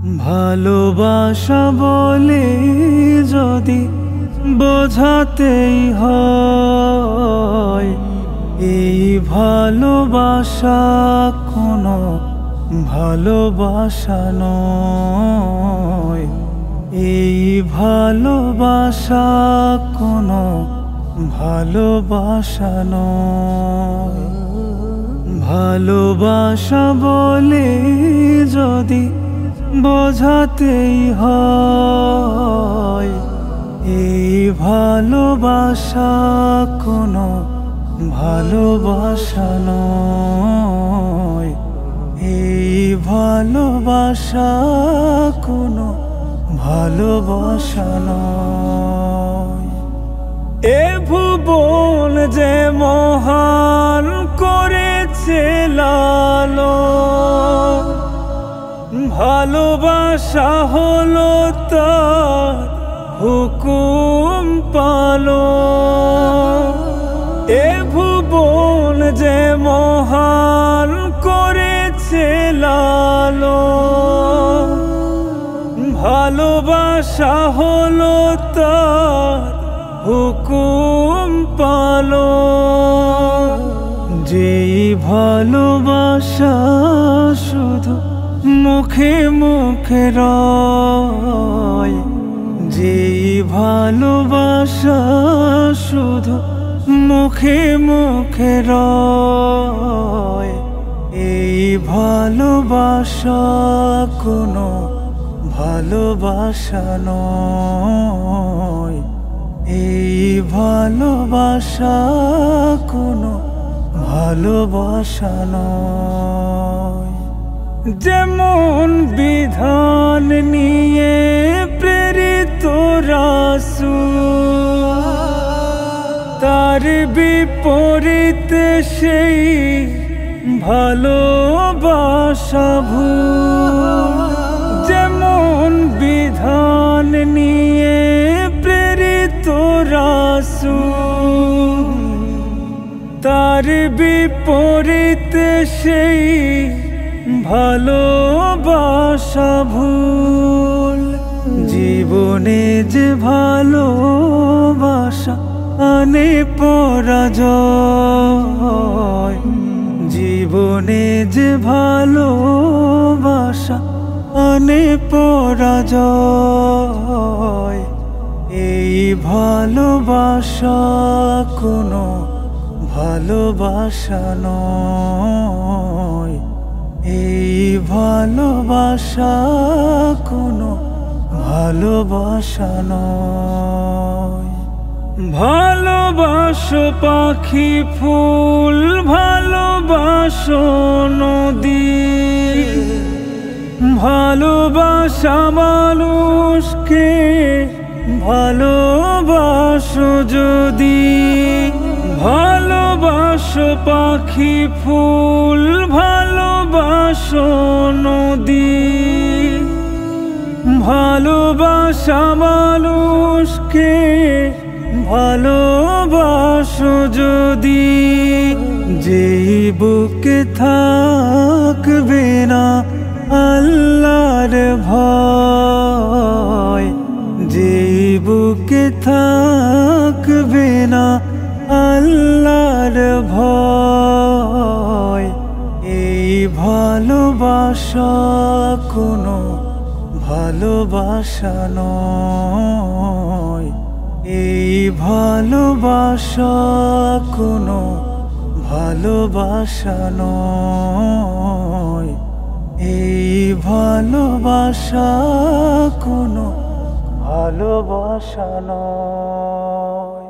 ভালোবাসা বলে যদি বোঝাতেই হয়, এই ভালোবাসা কোনো ভালোবাসা নয়। এই ভালোবাসা কোনো ভালোবাসা নয়। ভালোবাসা বলে যদি বোঝাতেই হয়, এই ভালোবাসা কোনো ভালোবাসা নয়। এই ভালোবাসা কোনো ভালোবাসা নয়। এ ভুবন যে মহান করেছে লালন, ভালোবাসা হলো তার হুকুম পালন। এ ভুবন যে মহান করেছে লালন, ভালোবাসা হলো তার হুকুম পালন। যেই ভালোবাসা শুধু মুখে মুখে রয়, যেই ভালোবাসা শুধু মুখে মুখে রয়, এই ভালোবাসা কোনো ভালোবাসা নয়। এই ভালোবাসা কোনো ভালোবাসা নয়। যেমন বিধান নিয়ে প্রেরিত রাসূল, তার বিপরীতে সেই ভালোবাসা ভুল। যেমন বিধান নিয়ে প্রেরিত রাসূল, তার বিপরীতে সেই ভালোবাসা ভুল। জীবনে যে ভালোবাসা আনে পরাজয়, জীবনে যে ভালোবাসা আনে পরাজয়, এই ভালোবাসা কোনো ভালোবাসা নয়। এই ভালোবাসা কোনো ভালোবাসা নয়। ভালোবাসো পাখি ফুল, ভালোবাসো নদী, ভালোবাসা মানুষকে ভালোবাসো যদি। ভালোবাসো পাখি ফুল, ভালোবাসো নদী, ভালোবাসা মানুষকে ভালোবাসো যদি। যেই বুকে থাকবে না আল্লাহর ভয়, যেই বুকে থাকবে না আল্লাহর ভয়, এই ভালোবাসা কোনো ভালোবাসা নয়। এই ভালোবাসা কোনো ভালোবাসা নয়। এই ভালোবাসা কোনো ভালোবাসা নয়।